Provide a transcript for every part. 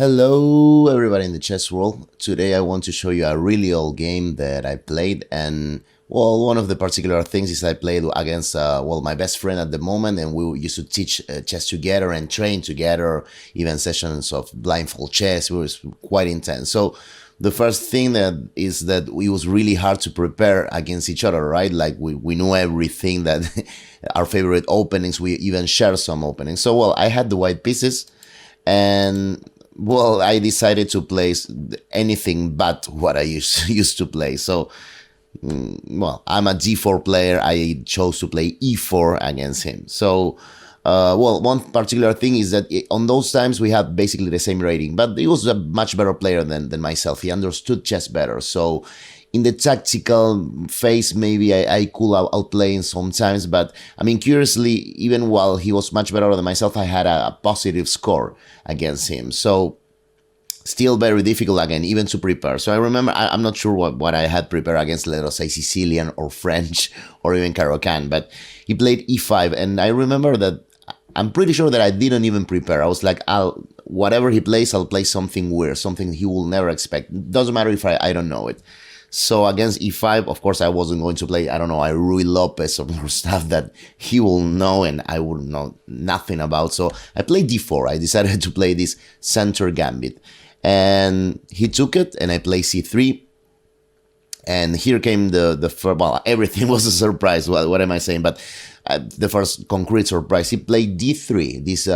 Hello everybody in the chess world. Today I want to show you a really old game that I played, and well, one of the particular things is I played against my best friend at the moment, and we used to teach chess together and train together, even sessions of blindfold chess. It was quite intense. So the first thing that it was really hard to prepare against each other, right? Like we knew everything, that our favorite openings, we even share some openings. So well, I had the white pieces, and well, I decided to play anything but what I used to play. So, well, I'm a d4 player. I chose to play e4 against him. So, one particular thing is that on those times we had basically the same rating, but he was a much better player than myself. He understood chess better. So, in the tactical phase, maybe I could outplay him sometimes, but I mean, curiously, even while he was much better than myself, I had a positive score against him. So still very difficult again, even to prepare. So I remember, I'm not sure what I had prepared against, let us say, Sicilian or French or even Caro-Kann, but he played e5, and I remember that I'm pretty sure that I didn't even prepare. I was like, whatever he plays, I'll play something weird, something he will never expect. Doesn't matter if I don't know it. So against e5, of course, I wasn't going to play, I don't know, Rui Lopez or stuff that he will know and I would know nothing about. So I played d4. I decided to play this center gambit. And he took it, and I played c3. And here came the first, well, everything was a surprise. Well, what am I saying? But the first concrete surprise, he played d3, this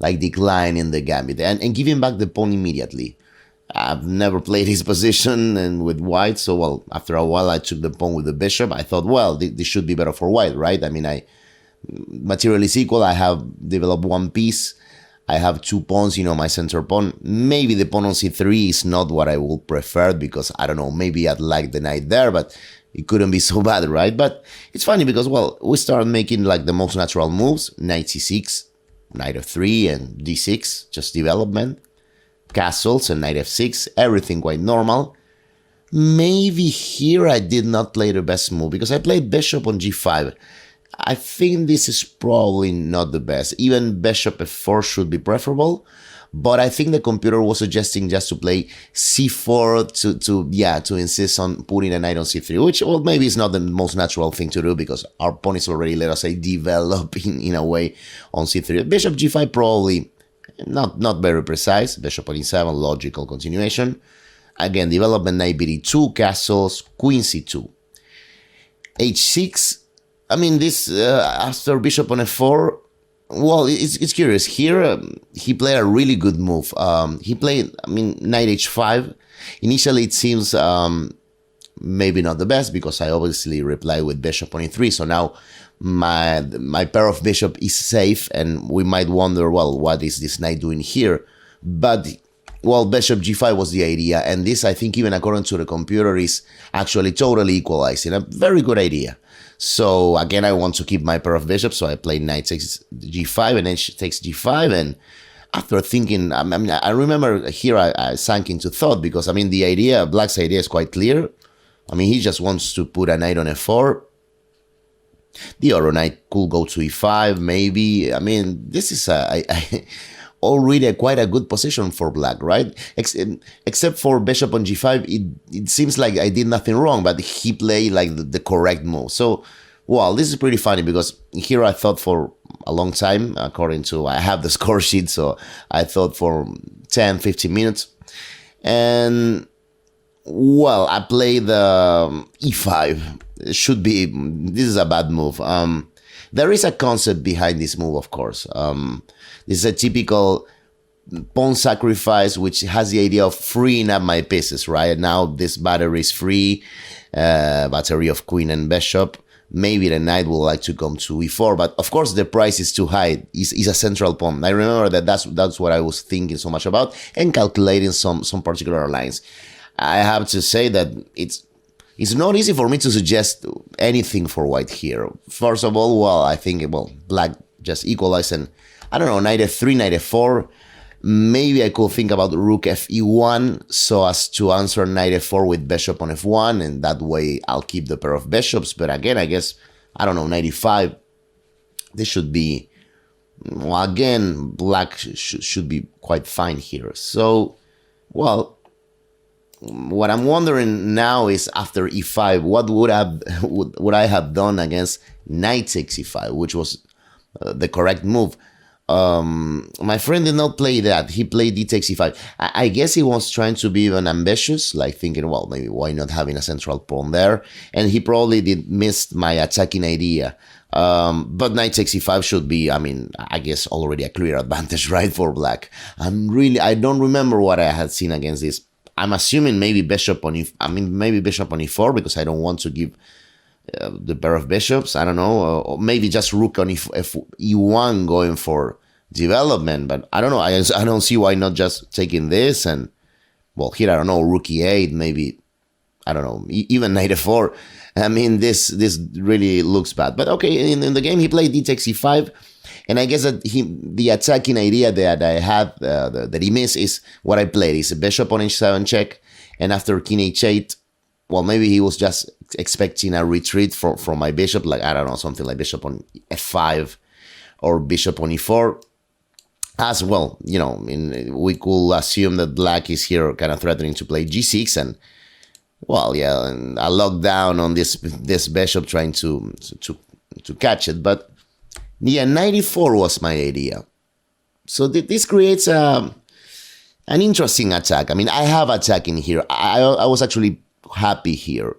like decline in the gambit, and giving back the pawn immediately. I've never played his position and with white, so well, after a while I took the pawn with the bishop. I thought, well, this should be better for white, right? I mean, material is equal. I have developed one piece. I have two pawns, my center pawn. Maybe the pawn on c3 is not what I would prefer, because, I don't know, maybe I'd like the knight there, but it couldn't be so bad, right? But it's funny because, well, we started making like the most natural moves. Knight c6, knight f3, and d6, just development. Castles and knight f6, everything quite normal. Maybe here I did not play the best move, because I played bishop on g5. I think this is probably not the best. Even bishop f4 should be preferable, but I think the computer was suggesting just to play c4 to insist on putting a knight on c3, which, well, maybe it's not the most natural thing to do, because our pawn is already, let us say, developing in a way on c3. Bishop g5 probably not very precise. Bishop on e7, logical continuation. Again, development, knight bd2, castles, queen c2. h6, I mean, this, after bishop on f4, well, it's curious. Here, he played a really good move. He played, I mean, knight h5. Initially, it seems maybe not the best, because I obviously reply with bishop on e3, so now my pair of bishop is safe, and we might wonder, well, what is this knight doing here? But, well, bishop g5 was the idea, and this, I think, even according to the computer, is actually totally equalizing. A very good idea. So again, I want to keep my pair of bishops, so I play knight takes g5, and then she takes g5, and after thinking, I mean, I remember here I sank into thought, because, I mean, the idea, Black's idea is quite clear. I mean, he just wants to put a knight on f4. The other knight could go to e5, maybe. I mean, this is already quite a good position for Black, right? Except for bishop on g5, it seems like I did nothing wrong, but he played like the correct move. So, well, this is pretty funny, because here I thought for a long time, according to, I have the score sheet, so I thought for 10, 15 minutes. And, well, I played e5. This is a bad move. There is a concept behind this move, of course. This is a typical pawn sacrifice, which has the idea of freeing up my pieces, right? Now this battery is free, battery of queen and bishop. Maybe the knight will like to come to e4, but of course the price is too high. It's a central pawn. I remember that's what I was thinking so much about, and calculating some particular lines. I have to say that it's not easy for me to suggest anything for white here. First of all, well, I think, well, Black just equalized, and I don't know, knight f3, knight f4. Maybe I could think about rook fe1 so as to answer knight f4 with bishop on f1, and that way I'll keep the pair of bishops. But again, I guess, I don't know, knight e5. This should be Well, again, black should be quite fine here. So, well, what I'm wondering now is after e5, what would I have done against knight takes e5, which was the correct move. My friend did not play that. He played d takes e5. I guess he was trying to be even ambitious, like thinking, well, maybe why not having a central pawn there? And he probably did miss my attacking idea. But knight takes e5 should be, I mean, I guess already a clear advantage, right, for black. I don't remember what I had seen against this. I'm assuming maybe bishop on maybe bishop on e4 because I don't want to give the pair of bishops. I don't know, or maybe just rook on e1 going for development. But I don't know. I don't see why not just taking this and, well, here I don't know, rook e8, maybe, I don't know, even knight f4. I mean, this really looks bad. But okay, in the game he played d takes e5. And I guess that the attacking idea that I had, that he missed, is what I played. Is a bishop on h7 check, and after king h8, well, maybe he was just expecting a retreat from my bishop, like, I don't know, something like bishop on f5 or bishop on e4. As well, you know, we could assume that black is here kind of threatening to play g6, and, well, yeah, and I locked down on this bishop trying to catch it, but yeah, knight e4 was my idea. So this creates an interesting attack. I mean, I have attack in here. I was actually happy here.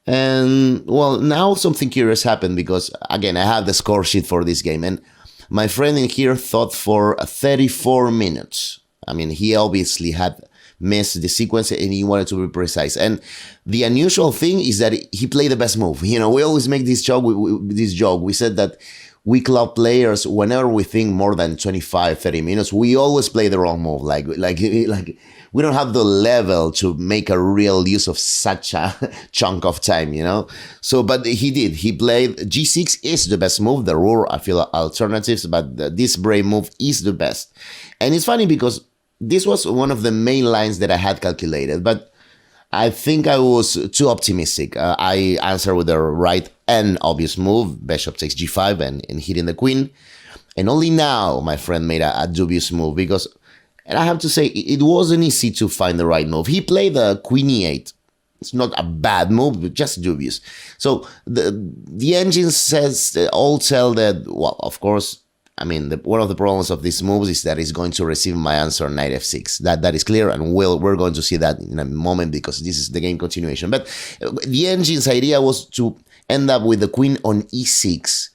And, well, now something curious happened because, again, I have the score sheet for this game. And my friend in here thought for 34 minutes. I mean, he obviously had missed the sequence and he wanted to be precise. And the unusual thing is that he played the best move. You know, we always make this joke. We said that we club players, whenever we think more than 25, 30 minutes, we always play the wrong move. Like we don't have the level to make a real use of such a chunk of time, you know? So, but he did. He played g6 is the best move. There were, I feel, alternatives, but this brave move is the best. And it's funny because this was one of the main lines that I had calculated, but I think I was too optimistic. I answered with the right and obvious move, bishop takes g5 and hitting the queen. And only now my friend made a dubious move because, and I have to say, it wasn't easy to find the right move. He played the queen e8. It's not a bad move, but just dubious. So the engine says, all tell that, well, of course, I mean, one of the problems of these moves is that it's going to receive my answer knight f6. That is clear, and we're going to see that in a moment because this is the game continuation. But the engine's idea was to end up with the queen on e6.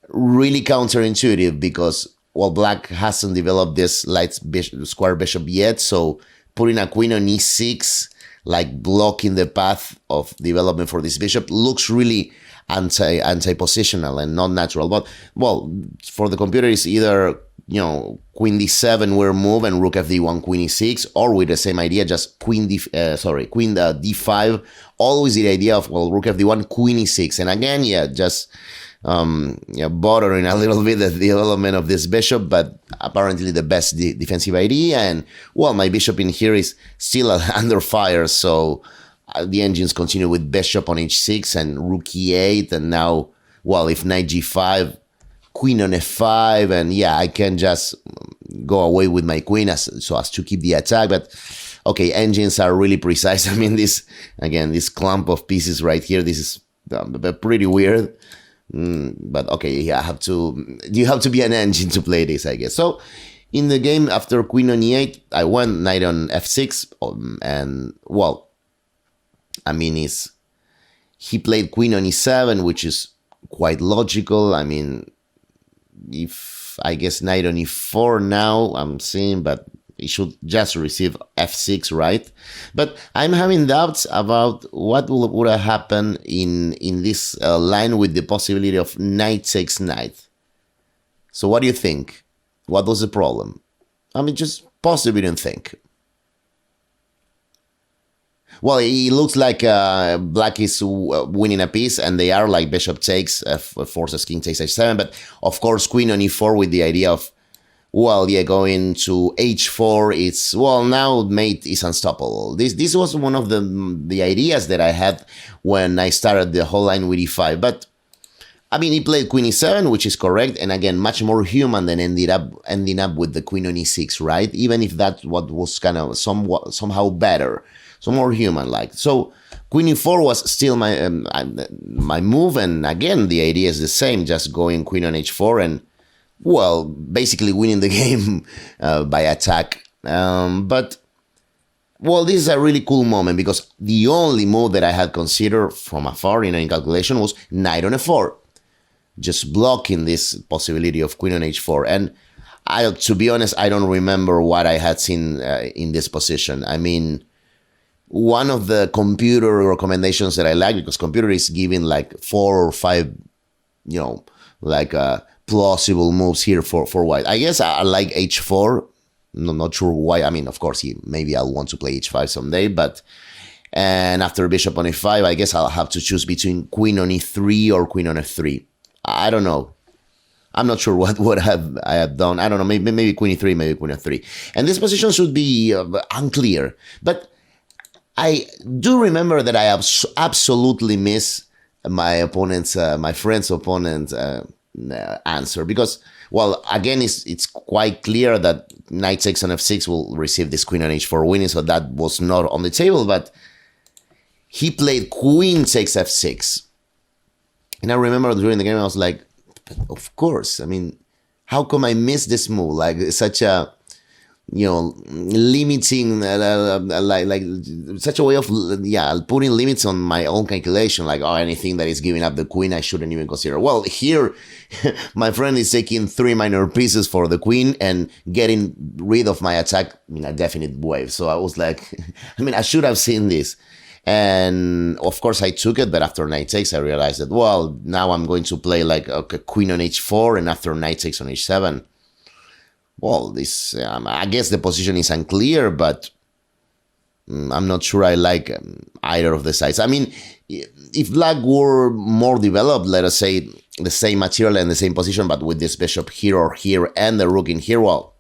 Really counterintuitive because, well, black hasn't developed this light square bishop yet, so putting a queen on e6, like blocking the path of development for this bishop, looks really anti-positional and not natural. But, well, for the computer, it's either, you know, queen d7 will move and rook fd1, queen e6, or with the same idea, just queen d5. Always the idea of, well, rook fd1, queen e6, and again, yeah, just bothering a little bit the development of this bishop, but apparently the best defensive idea. And, well, my bishop in here is still under fire, so the engines continue with bishop on h6 and rook e8, and now, well, if knight g5, queen on f5, and yeah, I can just go away with my queen so as to keep the attack. But okay, engines are really precise. I mean, this clump of pieces right here, this is pretty weird. But okay, yeah, you have to be an engine to play this, I guess. So in the game, after queen on e8, I went knight on f6, and, well, I mean, he played queen on e7, which is quite logical. I mean, if I guess knight on e4 now, I'm seeing, but he should just receive f6, right? But I'm having doubts about what would have happened in this line with the possibility of knight takes knight. So what do you think? What was the problem? I mean, just possibly don't think. Well, it looks like black is winning a piece, and they are, like bishop takes, forces king takes h7, but of course queen on e4 with the idea of, well, yeah, going to h4, it's, well, now mate is unstoppable. This was one of the ideas that I had when I started the whole line with e5, but I mean, he played queen e7, which is correct, and again, much more human than ending up with the queen on e6, right? Even if that what was kind of somehow better, so more human-like. So queen e4 was still my move, and again, the idea is the same, just going queen on h4 and, well, basically winning the game by attack. But, well, this is a really cool moment because the only move that I had considered from afar in any calculation was knight on f4. Just blocking this possibility of queen on h4. And to be honest, I don't remember what I had seen in this position. I mean, one of the computer recommendations that I like, because computer is giving like 4 or 5, like plausible moves here for white. I guess I like h4. I'm not sure why. I mean, of course, maybe I'll want to play h5 someday, but... And after bishop on e5, I guess I'll have to choose between queen on e3 or queen on f3. I don't know. I'm not sure what I have done. I don't know. Maybe queen e3, maybe queen f3. And this position should be unclear. But I do remember that I have absolutely missed my friend's opponent's answer. Because, well, again, it's quite clear that knight takes on f6 will receive this queen on h4 winning. So that was not on the table. But he played queen takes f6. And I remember during the game, I was like, of course. I mean, how come I miss this move? Like, such a, limiting, like such a way of, putting limits on my own calculation. Like, anything that is giving up the queen, I shouldn't even consider. Well, here, my friend is taking 3 minor pieces for the queen and getting rid of my attack in a definite way. So I was like, I should have seen this. And of course I took it, but after knight takes, I realized that, well, now I'm going to play like a queen on h4, and after knight takes on h7. Well, this, I guess the position is unclear, but I'm not sure I like either of the sides. I mean, if black were more developed, let us say the same material and the same position, but with this bishop here or here and the rook in here, well,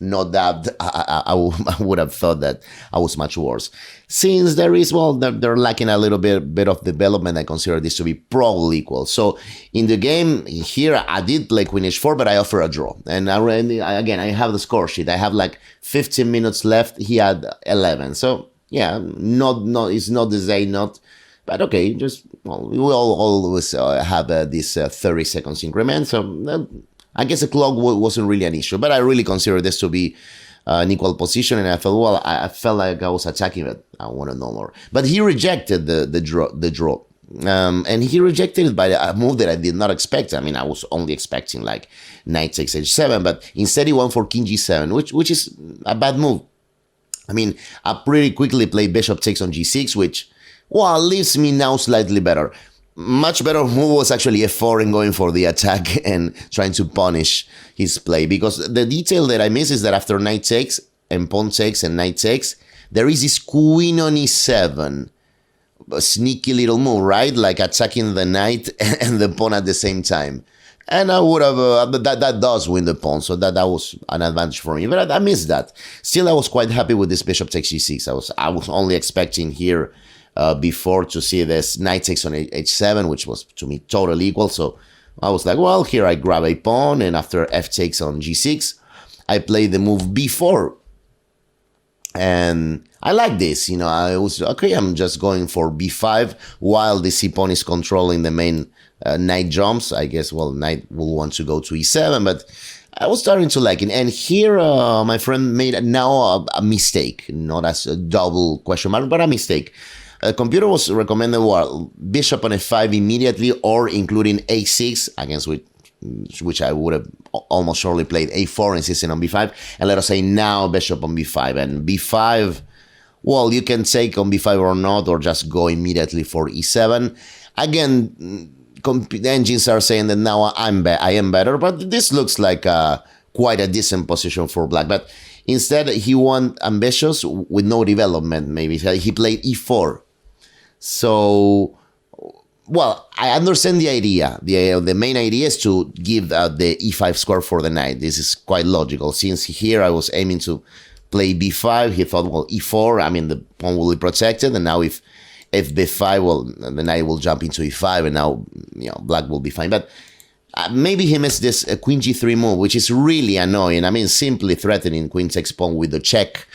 not that I would have thought that I was much worse. Since there is, well, they're lacking a little bit of development, I consider this to be probably equal. So in the game here, I did play queen h4, but I offer a draw. And again, I have the score sheet. I have like 15 minutes left. He had 11. So yeah, it's not the say not. But okay, just, well, we all always have this 30 seconds increment. So I guess the clock wasn't really an issue, but I really consider this to be an equal position, and I felt, well, I felt like I was attacking it. I want to know more. But he rejected the draw. And he rejected it by a move that I did not expect. I mean, I was only expecting like knight takes h7, but instead he went for king g7, which is a bad move. I mean, I pretty quickly played bishop takes on g6, which, well, leaves me now slightly better. Much better move was actually f4 and going for the attack and trying to punish his play. Because the detail that I miss is that after knight takes and pawn takes and knight takes, there is this queen on e7. A sneaky little move, right? Like attacking the knight and the pawn at the same time. And I would have, that does win the pawn, so that was an advantage for me. But I missed that. Still, I was quite happy with this bishop takes g6. I was only expecting here before to see this knight takes on h7, which was to me totally equal. So I was like, well, here I grab a pawn, and after f takes on g6, I play the move b4. And I like this, I was, okay, I'm just going for b5 while the c pawn is controlling the main knight jumps. I guess, well, knight will want to go to e7, but I was starting to like it. And here, my friend made now a mistake, not as a double question mark, but a mistake. Computer was recommended, well, bishop on f5 immediately or including a6, against which I would have almost surely played a4 insisting on b5. And let us say now bishop on b5. And b5, well, you can take on b5 or not, or just go immediately for e7. Again, engines are saying that now I am better, but this looks like quite a decent position for black. But instead, he went ambitious with no development, maybe. He played e4. So, well, I understand the idea. The main idea is to give the e5 square for the knight. This is quite logical. Since here I was aiming to play b5, he thought, well, e4, I mean, the pawn will be protected. And now if if b5, well, the knight will jump into e5, and now, black will be fine. But maybe he missed this queen g3 move, which is really annoying. I mean, simply threatening queen takes pawn with the check.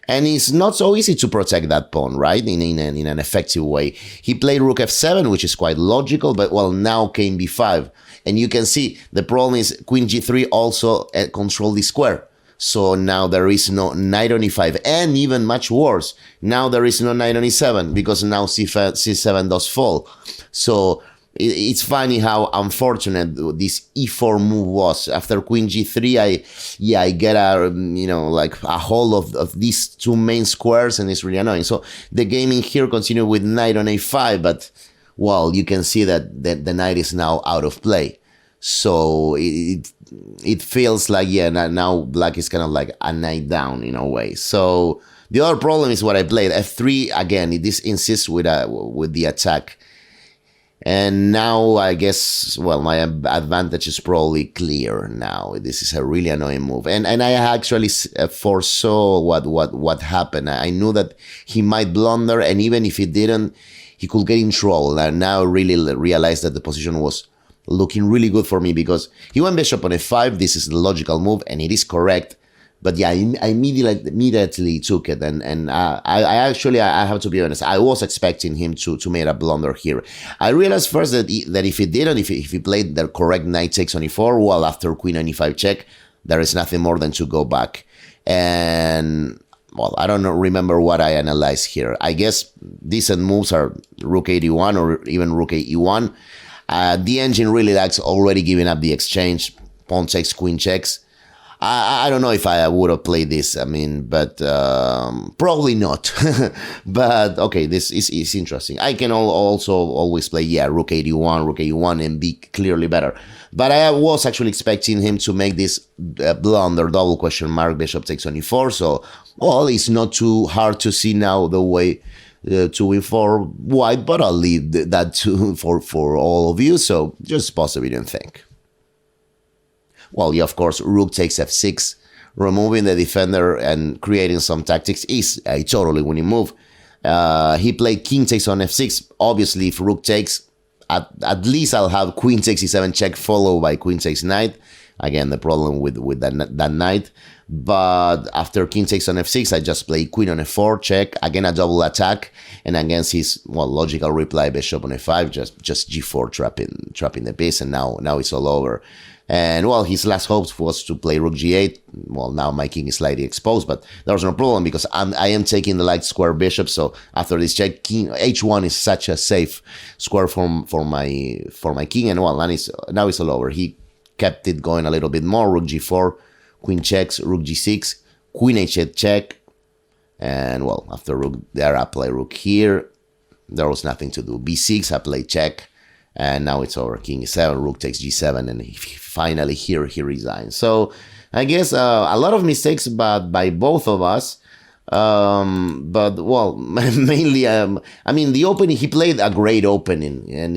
And it's not so easy to protect that pawn, right, in an effective way. He played rook f7, which is quite logical, but, well, now came b5. And you can see the problem is queen g3 also control the square. So now there is no knight on e5, and even much worse, now there is no knight on e7, because now c7 does fall. So it's funny how unfortunate this e4 move was. After queen g3, I get a like a hold of these two main squares, and it's really annoying. So the game in here continued with knight on a5, but, well, you can see that the knight is now out of play. So it feels like, now black is kind of like a knight down in a way. So the other problem is what I played, f3. Again, this insists with the attack. And now I guess, well, my advantage is probably clear now. This is a really annoying move. And I actually foresaw what happened. I knew that he might blunder, and even if he didn't, he could get in trouble. And now I really realized that the position was looking really good for me, because he went bishop on f5. This is the logical move, and it is correct. But yeah, I immediately took it, and I actually have to be honest, I was expecting him to make a blunder here. I realized first that if he didn't, if he played the correct knight takes on e4, well, after queen on e5 check, there is nothing more than to go back. And, well, I don't remember what I analyzed here. I guess decent moves are rook e1 or even rook e1. The engine really likes already giving up the exchange, pawn takes, queen checks. I don't know if I would have played this, I mean, but probably not. But, okay, this is interesting. I can also always play, rook e1, and be clearly better. But I was actually expecting him to make this blunder, double question mark, bishop takes on e4. So, well, it's not too hard to see now the way to win for white, but I'll leave that for all of you. So just pause the video and think. Well, yeah, of course, rook takes f6, removing the defender and creating some tactics is a totally winning move. He played king takes on f6. Obviously, if rook takes, at least I'll have queen takes e7 check followed by queen takes knight. Again, the problem with that knight. But after king takes on f6, I just play queen on f4 check. Again, a double attack, and against his, well, logical reply, bishop on f5, just g4 trapping the piece, and now it's all over. And, well, his last hope was to play rook g8. Well, now my king is slightly exposed, but there was no problem because I am taking the light square bishop. So after this check, king h1 is such a safe square for my king, and, well, now it's all over. He kept it going a little bit more. Rook g4, queen checks, rook g6, queen h8 check, and, well, after rook there, I play rook here. There was nothing to do. b6, I play check, and now it's over. King e7, rook takes g7, and finally here he resigns. So I guess a lot of mistakes by both of us. But, well, mainly, I mean, the opening, he played a great opening, and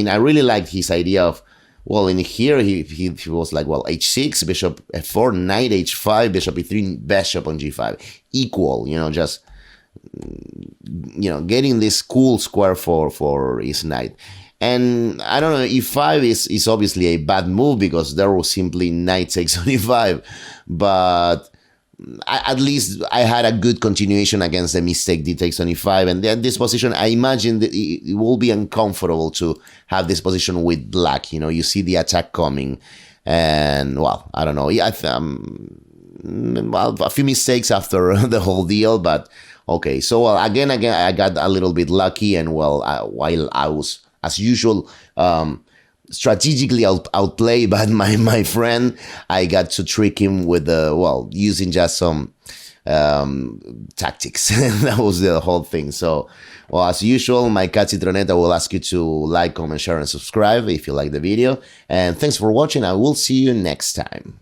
I really liked his idea of, well, in here, he was like, well, h6, bishop f4, knight h5, bishop e3, bishop on g5. Equal, just, getting this cool square for his knight. And I don't know, e5 is obviously a bad move because there was simply knight takes on e5. But at least I had a good continuation against the mistake d takes on e5, and then this position, I imagine that it will be uncomfortable to have this position with black. You see the attack coming, and, well, I don't know. Well, a few mistakes after the whole deal, but okay. So, well, again, I got a little bit lucky, and, well, while I was, as usual, strategically outplayed by my friend, I got to trick him with using just some tactics. That was the whole thing. So, well, as usual, my cat Citroneta will ask you to like, comment, share, and subscribe if you like the video. And thanks for watching. I will see you next time.